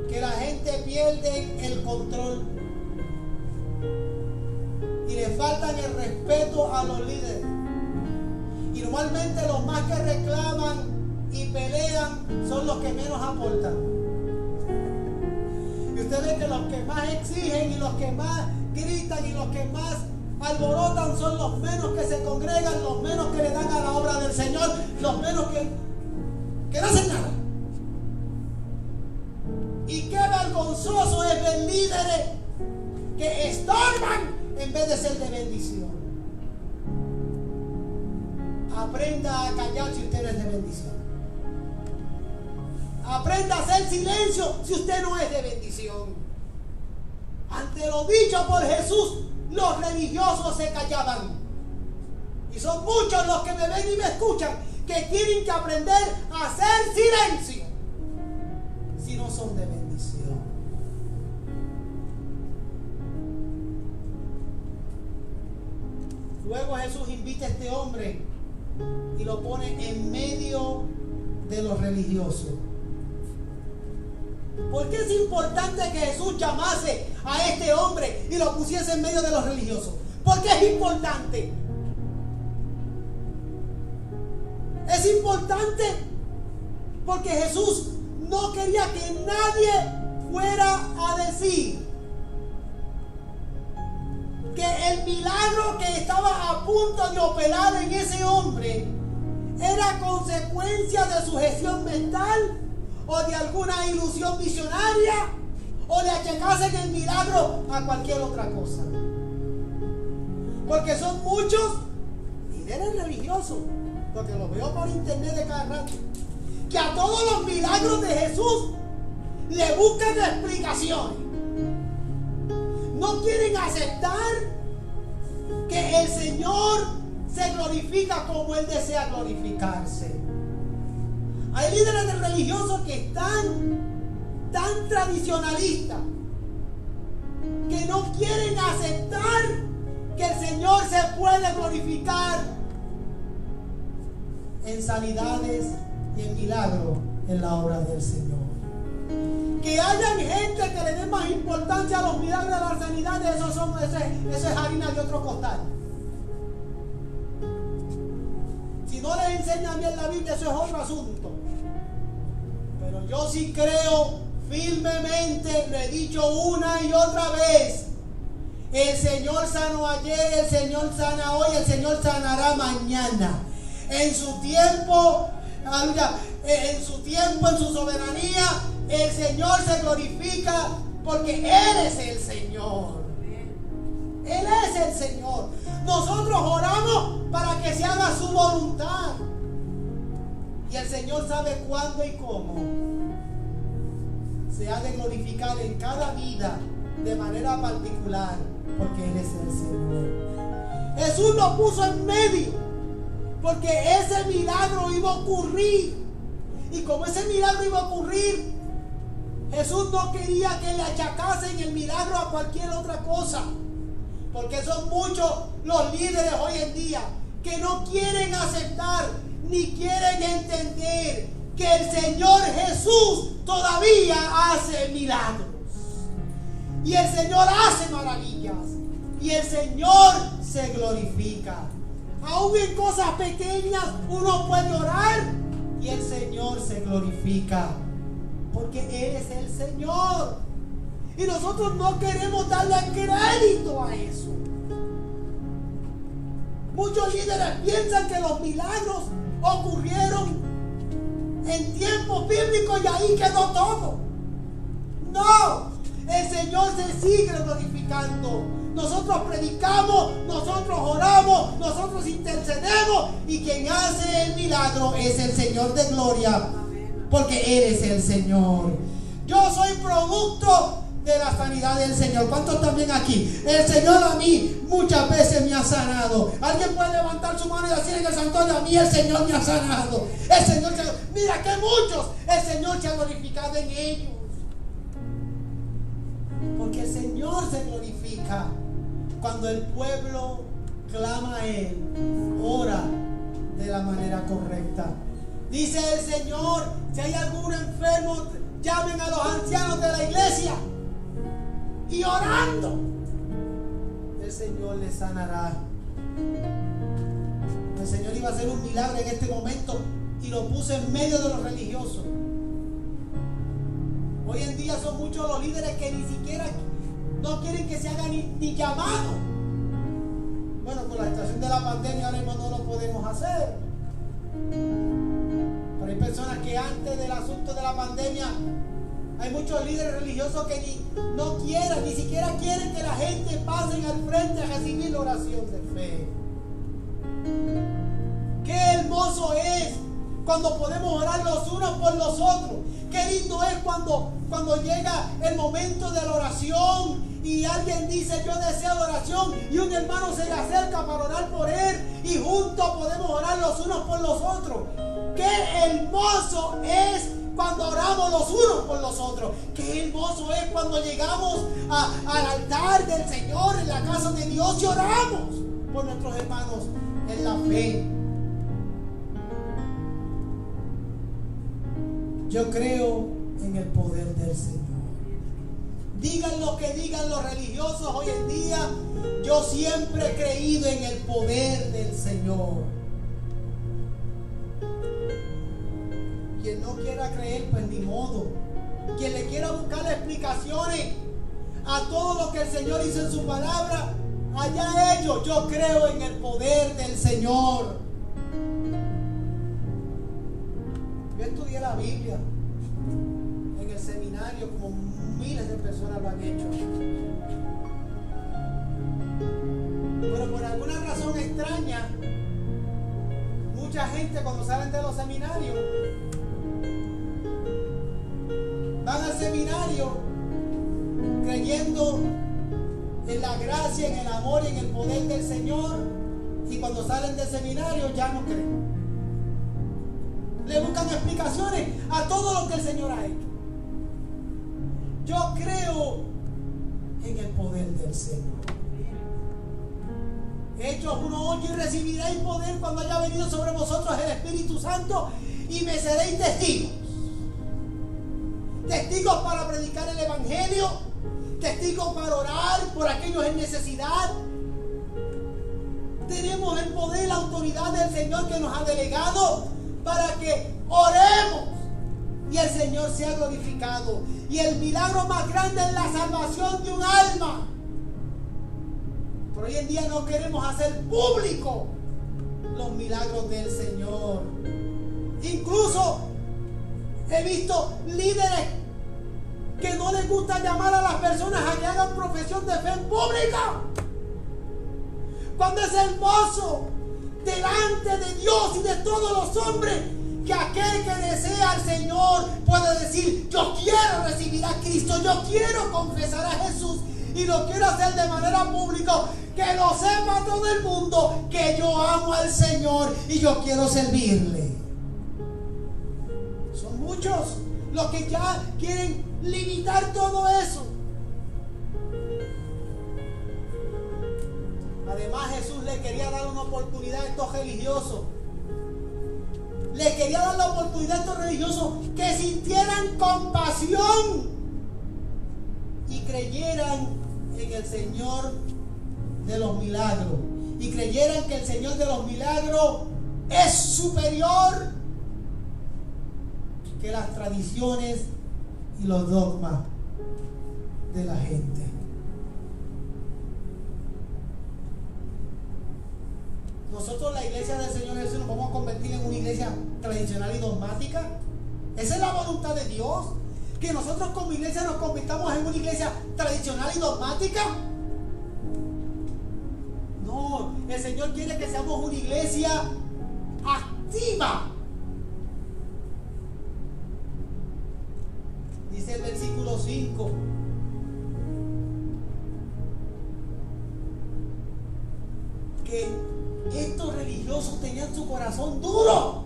que la gente pierde el control y le faltan el respeto a los líderes. Y normalmente los más que reclaman y pelean son los que menos aportan. Y usted ve que los que más exigen y los que más gritan y los que más alborotan son los menos que se congregan, los menos que le dan a la obra del Señor, los menos que no hacen nada. Y qué vergonzoso es ver líderes que estorban en vez de ser de bendición. Aprenda a callar si usted es de bendición. Aprenda a hacer silencio si usted no es de bendición. Ante lo dicho por Jesús, los religiosos se callaban. Y son muchos los que me ven y me escuchan que tienen que aprender a hacer silencio si no son de bendición. Luego Jesús invita a este hombre y lo pone en medio de los religiosos. ¿Por qué es importante que Jesús llamase a este hombre y lo pusiese en medio de los religiosos? ¿Por qué es importante? Es importante porque Jesús no quería que nadie fuera a decir que el milagro que estaba a punto de operar en ese hombre era consecuencia de su gestión mental o de alguna ilusión visionaria o de achacarse el milagro a cualquier otra cosa. Porque son muchos líderes religiosos, porque los veo por internet de cada rato, que a todos los milagros de Jesús le buscan explicaciones. No quieren aceptar que el Señor se glorifica como Él desea glorificarse. Hay líderes religiosos que están tan tradicionalistas que no quieren aceptar que el Señor se puede glorificar en sanidades y en milagros en la obra del Señor. Que hayan gente que le dé más importancia a los milagros de las sanidades, eso es harina de otro costal. Si no les enseñan bien la Biblia, eso es otro asunto. Pero yo sí creo firmemente, lo he dicho una y otra vez, el Señor sanó ayer, el Señor sana hoy, el Señor sanará mañana. En su tiempo, aleluya, en su tiempo, en su soberanía, el Señor se glorifica porque Él es el Señor. Él es el Señor. Nosotros oramos para que se haga su voluntad. Y el Señor sabe cuándo y cómo se ha de glorificar en cada vida de manera particular, porque Él es el Señor. Jesús lo puso en medio porque ese milagro iba a ocurrir. Y como ese milagro iba a ocurrir, Jesús no quería que le achacasen el milagro a cualquier otra cosa. Porque son muchos los líderes hoy en día que no quieren aceptar ni quieren entender que el Señor Jesús todavía hace milagros. Y el Señor hace maravillas. Y el Señor se glorifica. Aún en cosas pequeñas uno puede orar y el Señor se glorifica. Porque Él es el Señor. Y nosotros no queremos darle crédito a eso. Muchos líderes piensan que los milagros ocurrieron en tiempos bíblicos y ahí quedó todo. No, el Señor se sigue glorificando. Nosotros predicamos, nosotros oramos, nosotros intercedemos y quien hace el milagro es el Señor de gloria, porque Él es el Señor. Yo soy producto de la sanidad del Señor. ¿Cuántos también aquí? El Señor a mí muchas veces me ha sanado. Alguien puede levantar su mano y decir en el santuario: a mí el Señor me ha sanado. El Señor mira que muchos el Señor se ha glorificado en ellos. Porque el Señor se glorifica cuando el pueblo clama a Él, ora de la manera correcta. Dice el Señor: si hay algún enfermo, llamen a los ancianos de la iglesia y orando, el Señor les sanará. El Señor iba a hacer un milagro en este momento y lo puso en medio de los religiosos. Hoy en día son muchos los líderes que ni siquiera no quieren que se haga ni llamado. Bueno, con la situación de la pandemia ahora mismo no lo podemos hacer. Pero hay personas que antes del asunto de la pandemia, hay muchos líderes religiosos que ni siquiera quieren que la gente pase al frente a recibir la oración de fe. Qué hermoso es cuando podemos orar los unos por los otros. Qué lindo es cuando llega el momento de la oración y alguien dice yo deseo oración y un hermano se le acerca para orar por él y juntos podemos orar los unos por los otros. Qué hermoso es cuando oramos los unos por los otros. Qué hermoso es cuando llegamos al altar del Señor en la casa de Dios y oramos por nuestros hermanos en la fe. Yo creo en el poder del Señor. Digan lo que digan los religiosos hoy en día, yo siempre he creído en el poder del Señor. Quien no quiera creer, pues ni modo. Quien le quiera buscar explicaciones a todo lo que el Señor hizo en su palabra, allá ellos. Yo creo en el poder del Señor. Yo estudié la Biblia en el seminario, como miles de personas lo han hecho. Pero por alguna razón extraña, mucha gente cuando salen de los seminarios, van al seminario creyendo en la gracia, en el amor y en el poder del Señor, y cuando salen del seminario ya no creen. Le buscan explicaciones a todo lo que el Señor ha hecho. Yo creo en el poder del Señor. Hechos 1:8, y recibiréis poder cuando haya venido sobre vosotros el Espíritu Santo y me seréis testigos. Testigos para predicar el Evangelio, testigos para orar por aquellos en necesidad. Tenemos el poder y la autoridad del Señor que nos ha delegado para que oremos y el Señor sea glorificado. Y el milagro más grande es la salvación de un alma. Pero hoy en día no queremos hacer público los milagros del Señor. Incluso he visto líderes que no les gusta llamar a las personas a que hagan profesión de fe en pública, cuando es hermoso delante de Dios y de todos los hombres que aquel que desea al Señor puede decir: yo quiero recibir a Cristo, yo quiero confesar a Jesús y lo quiero hacer de manera pública, que lo sepa todo el mundo que yo amo al Señor y yo quiero servirle. Son muchos los que ya quieren limitar todo eso. Además, Jesús le quería dar una oportunidad a estos religiosos. Le quería dar la oportunidad a estos religiosos que sintieran compasión y creyeran en el Señor de los milagros. Y creyeran que el Señor de los milagros es superior que las tradiciones y los dogmas de la gente. Nosotros, la iglesia del Señor Jesús, nos vamos a convertir en una iglesia tradicional y dogmática. Esa es la voluntad de Dios, que nosotros como iglesia nos convirtamos en una iglesia tradicional y dogmática. No, el Señor quiere que seamos una iglesia activa. Dice el versículo 5: que estos religiosos tenían su corazón duro.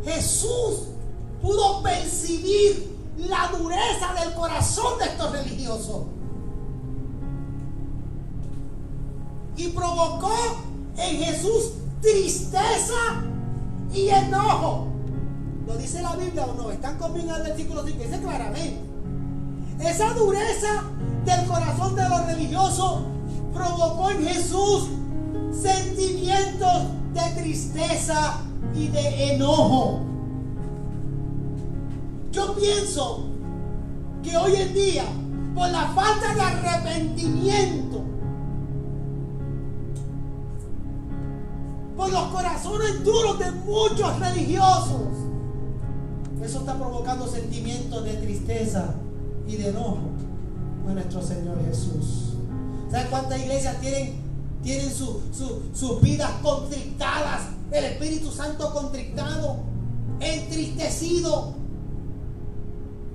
Jesús pudo percibir la dureza del corazón de estos religiosos y provocó en Jesús tristeza y enojo. ¿Lo dice la Biblia o no? Están conmigo en el versículo 5, dice claramente. Esa dureza del corazón de los religiosos provocó en Jesús sentimientos de tristeza y de enojo. Yo pienso que hoy en día, por la falta de arrepentimiento, por los corazones duros de muchos religiosos, eso está provocando sentimientos de tristeza y de enojo con nuestro Señor Jesús. ¿Sabes cuántas iglesias tienen tienen sus vidas contrictadas, el Espíritu Santo contrictado, entristecido.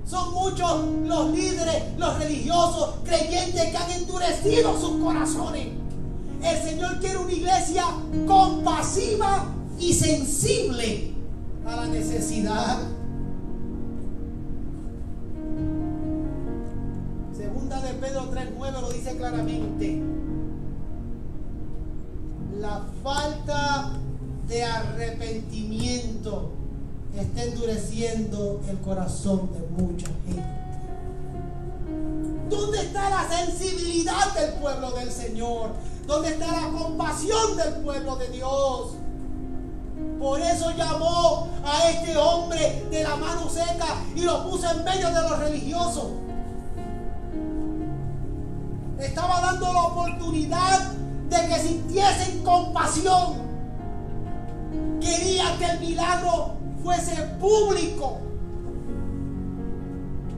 Son muchos los líderes, los religiosos, creyentes que han endurecido sus corazones. El Señor quiere una iglesia compasiva y sensible a la necesidad. Segunda de Pedro 3:9 lo dice claramente. La falta de arrepentimiento está endureciendo el corazón de mucha gente. ¿Dónde está la sensibilidad del pueblo del Señor? ¿Dónde está la compasión del pueblo de Dios? Por eso llamó a este hombre de la mano seca y lo puso en medio de los religiosos. Estaba dando la oportunidad de que sintiesen compasión. Quería que el milagro fuese público.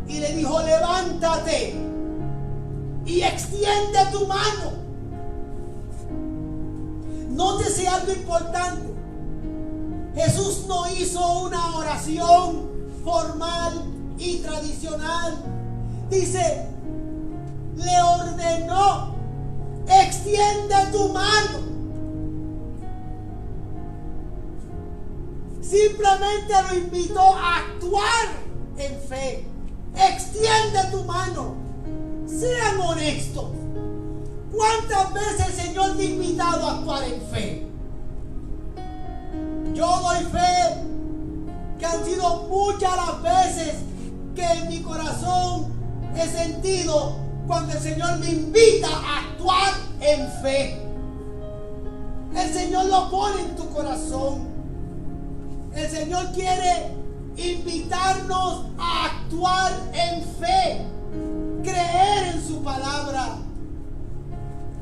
Y le dijo: levántate y extiende tu mano. Nótese algo importante. Jesús no hizo una oración formal y tradicional. Dice, le ordenó: extiende tu mano. Simplemente lo invitó a actuar en fe. Extiende tu mano. Sean honestos. ¿Cuántas veces el Señor te ha invitado a actuar en fe? Yo doy fe que han sido muchas las veces que en mi corazón he sentido cuando el Señor me invita a actuar en fe. El Señor lo pone en tu corazón. El Señor quiere invitarnos a actuar en fe, creer en su palabra,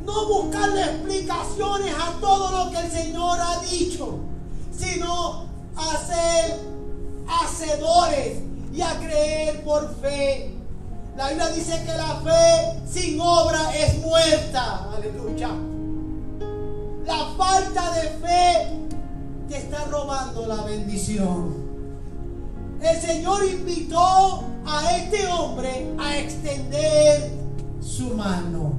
no buscarle explicaciones a todo lo que el Señor ha dicho, sino a ser hacedores y a creer por fe. La Biblia dice que la fe sin obra es muerta. Aleluya. La falta de fe te está robando la bendición. El Señor invitó a este hombre a extender su mano.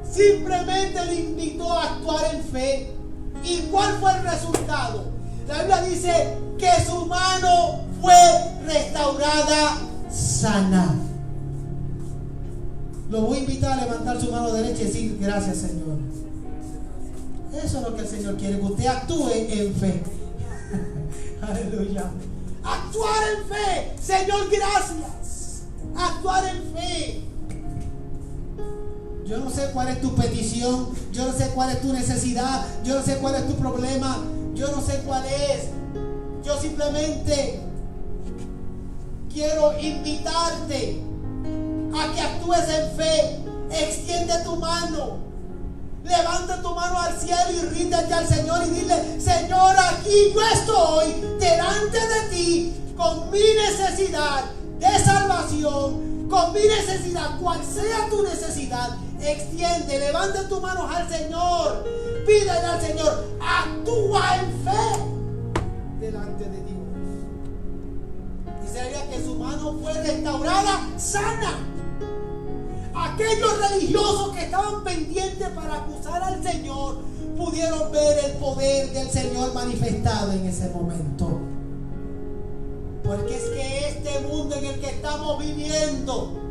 Simplemente le invitó a actuar en fe. ¿Y cuál fue el resultado? La Biblia dice que su mano fue restaurada sana. Lo voy a invitar a levantar su mano derecha y decir: gracias, Señor. Eso es lo que el Señor quiere, que usted actúe en fe. Aleluya. Actuar en fe. Señor, gracias. Actuar en fe. Yo no sé cuál es tu petición, yo no sé cuál es tu necesidad, yo no sé cuál es tu problema, yo no sé cuál es. Yo simplemente quiero invitarte a que actúes en fe. Extiende tu mano, levanta tu mano al cielo y ríndete al Señor y dile: Señor, aquí yo estoy delante de ti con mi necesidad de salvación, con mi necesidad, cual sea tu necesidad. Extiende, levanta tus manos al Señor, pídele al Señor, actúa en fe delante de Dios. Dice que su mano fue restaurada sana. Aquellos religiosos que estaban pendientes para acusar al Señor pudieron ver el poder del Señor manifestado en ese momento. Porque es que este mundo en el que estamos viviendo,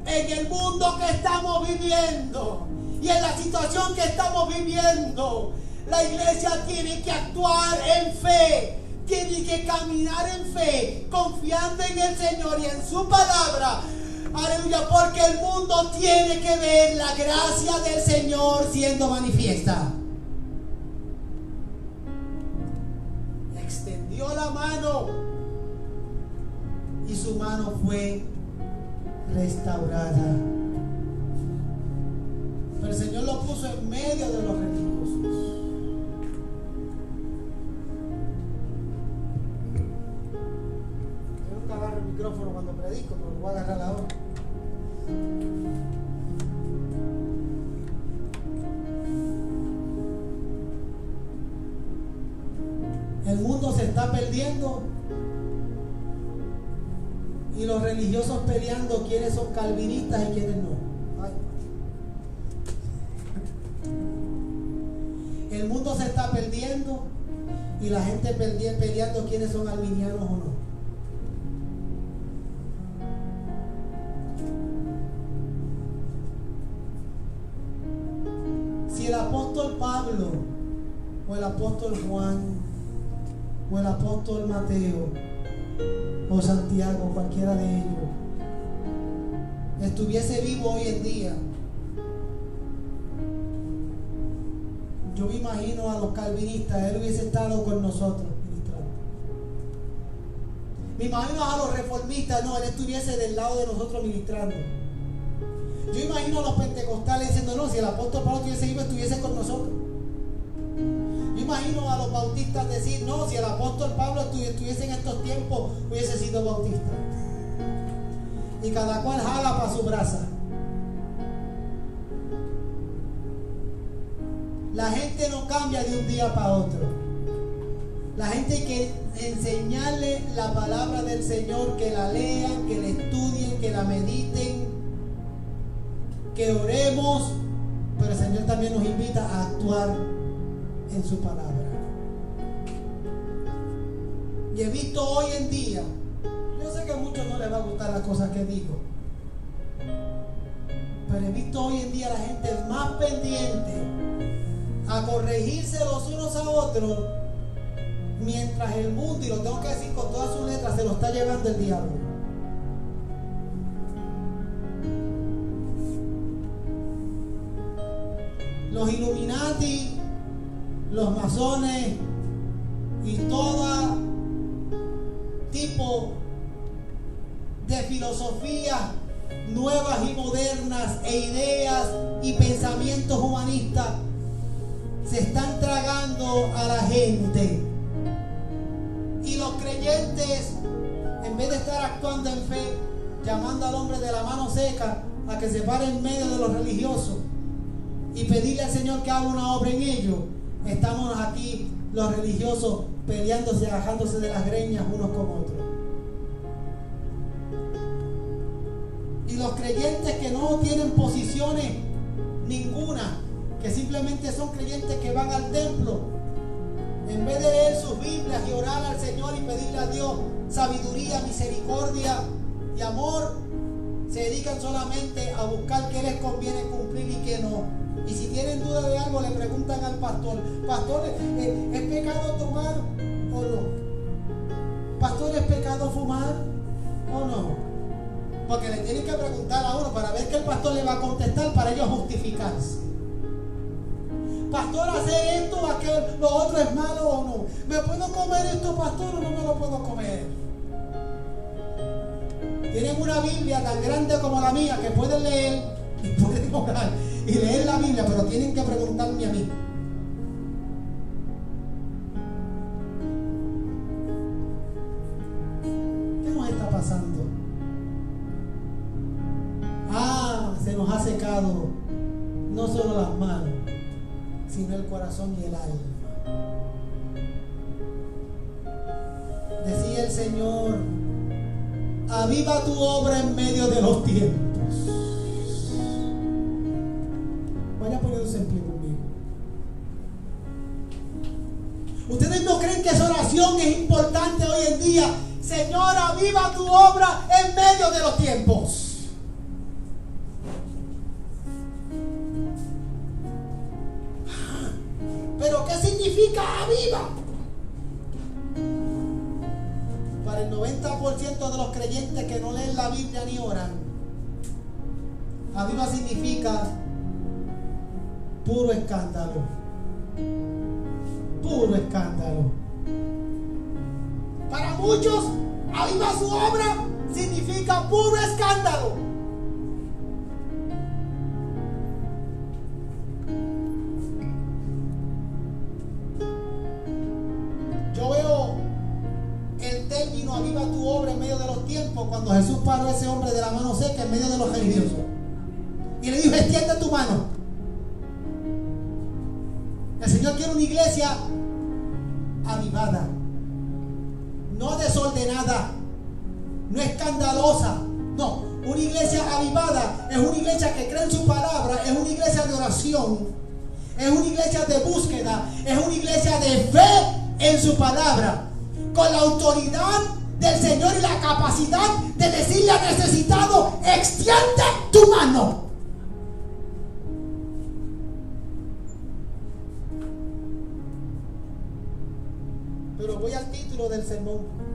en el mundo que estamos viviendo y en la situación que estamos viviendo, la iglesia tiene que actuar en fe, tiene que caminar en fe, confiando en el Señor y en su palabra. Aleluya, porque el mundo tiene que ver la gracia del Señor siendo manifiesta. Extendió la mano y su mano fue restaurada. Pero el Señor lo puso en medio de los religiosos. Yo nunca agarro el micrófono cuando predico, pero lo voy a agarrar ahora. El mundo se está perdiendo y los religiosos peleando quiénes son calvinistas y quiénes no. Ay. El mundo se está perdiendo y la gente peleando quiénes son arminianos o no. Si el apóstol Pablo o el apóstol Juan o el apóstol Mateo o Santiago, cualquiera de ellos, estuviese vivo hoy en día, yo me imagino a los calvinistas, él hubiese estado con nosotros ministrando. Me imagino a los reformistas, no, él estuviese del lado de nosotros ministrando. Yo imagino a los pentecostales diciendo, no, si el apóstol Pablo estuviese vivo, estuviese con nosotros. Yo imagino a los bautistas decir, no, si el apóstol Pablo estuviese en estos tiempos, hubiese sido bautista. Y cada cual jala para su brasa. La gente no cambia de un día para otro. La gente hay que enseñarle la palabra del Señor, que la lean, que la estudien, que la mediten, que oremos, pero el Señor también nos invita a actuar en su palabra. Y he visto hoy en día, yo sé que a muchos no les va a gustar las cosas que digo, pero he visto hoy en día a la gente más pendiente a corregirse los unos a otros, mientras el mundo, y lo tengo que decir con todas sus letras, se lo está llevando el diablo. Los Illuminati, los masones y todo tipo de filosofías nuevas y modernas e ideas y pensamientos humanistas se están tragando a la gente, y los creyentes, en vez de estar actuando en fe, llamando al hombre de la mano seca a que se pare en medio de los religiosos y pedirle al Señor que haga una obra en ellos, estamos aquí los religiosos peleándose, agarrándose de las greñas unos con otros. Y los creyentes que no tienen posiciones ninguna, que simplemente son creyentes que van al templo, en vez de leer sus Biblias y orar al Señor y pedirle a Dios sabiduría, misericordia y amor, se dedican solamente a buscar qué les conviene cumplir y qué no. Y si tienen duda de algo, le preguntan al pastor: pastor, ¿es pecado tomar o no? Pastor, ¿es pecado fumar o no? Porque le tienen que preguntar a uno para ver qué el pastor le va a contestar, para ellos justificarse. Pastor, ¿hacer esto, aquel, lo otro es malo o no? ¿Me puedo comer esto, pastor, o no me lo puedo comer? Tienen una Biblia tan grande como la mía que pueden leer y pueden orar y leer la Biblia, pero tienen que preguntarme a mí. ¿Qué nos está pasando? Se nos ha secado no solo las manos, sino el corazón y el alma. Decía el Señor: aviva tu obra en medio de los tiempos. Vaya poniéndose en pie conmigo. ¿Ustedes no creen que esa oración es importante hoy en día? Señor, aviva tu obra en medio de los tiempos. ¿Pero qué significa aviva? Para el 90% de los creyentes que no leen la Biblia ni oran, aviva significa puro escándalo. Puro escándalo. Para muchos, aviva su obra significa puro escándalo. Yo veo el término aviva tu obra en medio de los tiempos cuando Jesús paró a ese hombre de la mano seca en medio de los religiosos y le dijo: extiende tu mano. El Señor quiere una iglesia avivada, no desordenada, no escandalosa, no. Una iglesia avivada es una iglesia que cree en su palabra, es una iglesia de oración, es una iglesia de búsqueda, es una iglesia de fe en su palabra, con la autoridad del Señor y la capacidad de decirle al necesitado: extiende tu mano. Pero voy al título del sermón.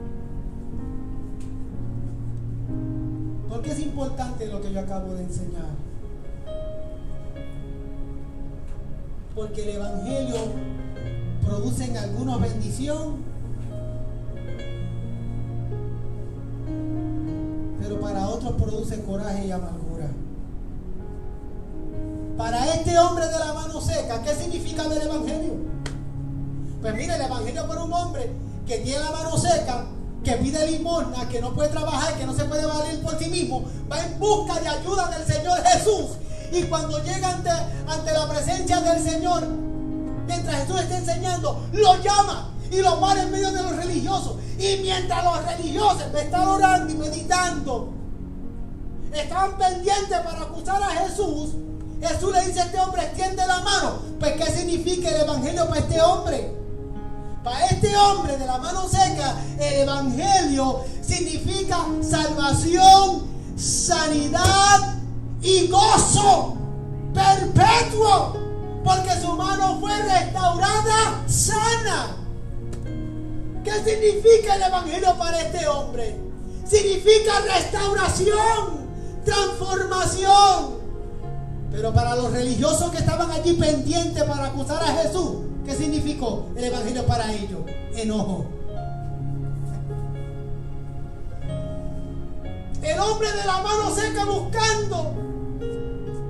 ¿Por qué es importante lo que yo acabo de enseñar? Porque el evangelio produce en algunos bendición, pero para otros produce coraje y amargura. Para este hombre de la mano seca, ¿qué significa el evangelio? Pues mire, el evangelio para un hombre que tiene la mano seca, que pide limosna, que no puede trabajar, que no se puede valer por sí mismo, va en busca de ayuda del Señor Jesús. Y cuando llega ante la presencia del Señor, mientras Jesús está enseñando, lo llama y lo para en medio de los religiosos. Y mientras los religiosos están orando y meditando, estaban pendientes para acusar a Jesús, Jesús le dice a este hombre: extiende la mano. Pues ¿qué significa el evangelio para este hombre? Para este hombre de la mano seca, el evangelio significa salvación, sanidad y gozo perpetuo, porque su mano fue restaurada sana. ¿Qué significa el evangelio para este hombre? Significa restauración, transformación. Pero para los religiosos que estaban allí pendientes para acusar a Jesús, ¿qué significó el evangelio para ellos? Enojo. El hombre de la mano seca buscando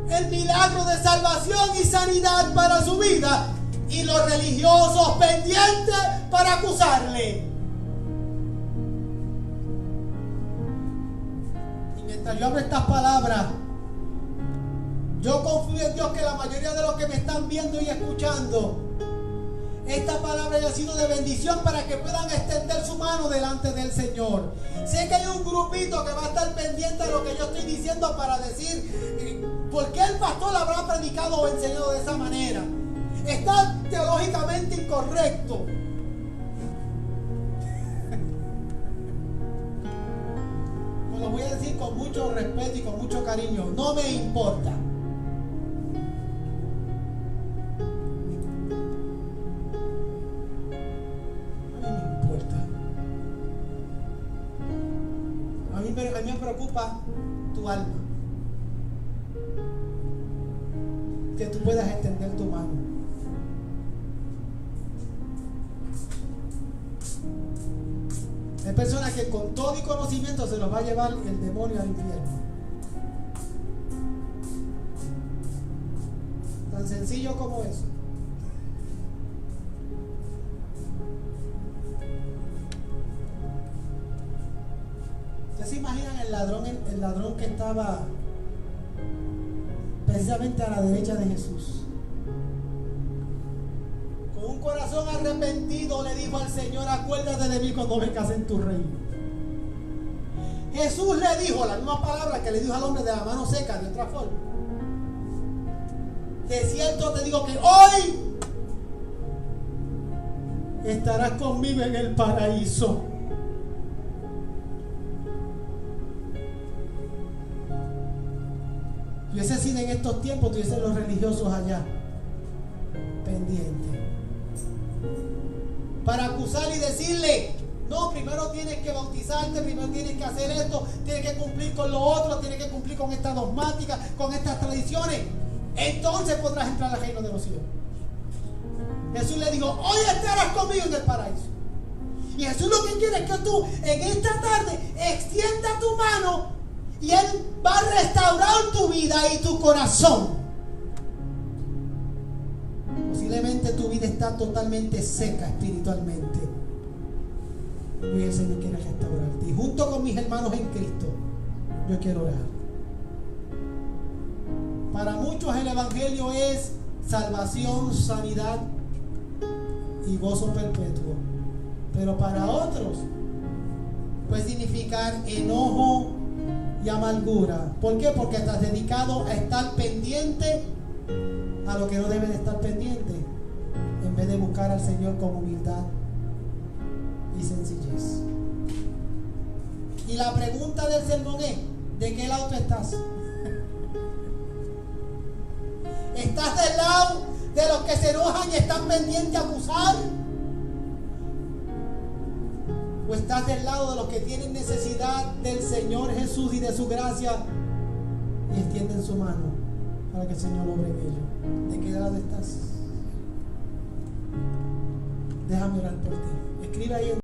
el milagro de salvación y sanidad para su vida, y los religiosos pendientes para acusarle. Y mientras yo hablo estas palabras, yo confío en Dios que la mayoría de los que me están viendo y escuchando, esta palabra haya sido de bendición para que puedan extender su mano delante del Señor. Sé que hay un grupito que va a estar pendiente de lo que yo estoy diciendo para decir por qué el pastor habrá predicado o enseñado de esa manera. Está teológicamente incorrecto. Lo voy a decir con mucho respeto y con mucho cariño. No me importa. A mí me preocupa tu alma, que tú puedas extender tu mano. Hay personas que con todo y conocimiento se los va a llevar el demonio al infierno. Tan sencillo como eso. ¿Se imaginan el ladrón que estaba precisamente a la derecha de Jesús? Con un corazón arrepentido le dijo al Señor: acuérdate de mí cuando vengas en tu reino. Jesús le dijo la misma palabra que le dijo al hombre de la mano seca, de otra forma: de cierto te digo que hoy estarás conmigo en el paraíso. Tuviese sido en estos tiempos, tuviesen los religiosos allá pendientes para acusar y decirle: no, primero tienes que bautizarte, primero tienes que hacer esto, tienes que cumplir con lo otro, tienes que cumplir con estas dogmáticas, con estas tradiciones, entonces podrás entrar al reino de los cielos. Jesús le dijo: hoy estarás conmigo en el paraíso. Y Jesús lo que quiere es que tú en esta tarde extiendas tu mano, y Él va a restaurar tu vida y tu corazón. Posiblemente tu vida está totalmente seca espiritualmente, y el Señor quiere restaurarte. Y junto con mis hermanos en Cristo, yo quiero orar. Para muchos el evangelio es salvación, sanidad y gozo perpetuo. Pero para otros puede significar enojo y amargura. ¿Por qué? Porque estás dedicado a estar pendiente a lo que no debe de estar pendiente, en vez de buscar al Señor con humildad y sencillez. Y la pregunta del sermón es: ¿de qué lado tú estás? ¿Estás del lado de los que se enojan y están pendientes a acusar? ¿O estás del lado de los que tienen necesidad del Señor Jesús y de su gracia y extienden su mano para que el Señor obre en ellos? ¿De qué lado estás? Déjame orar por ti. Escribe ahí en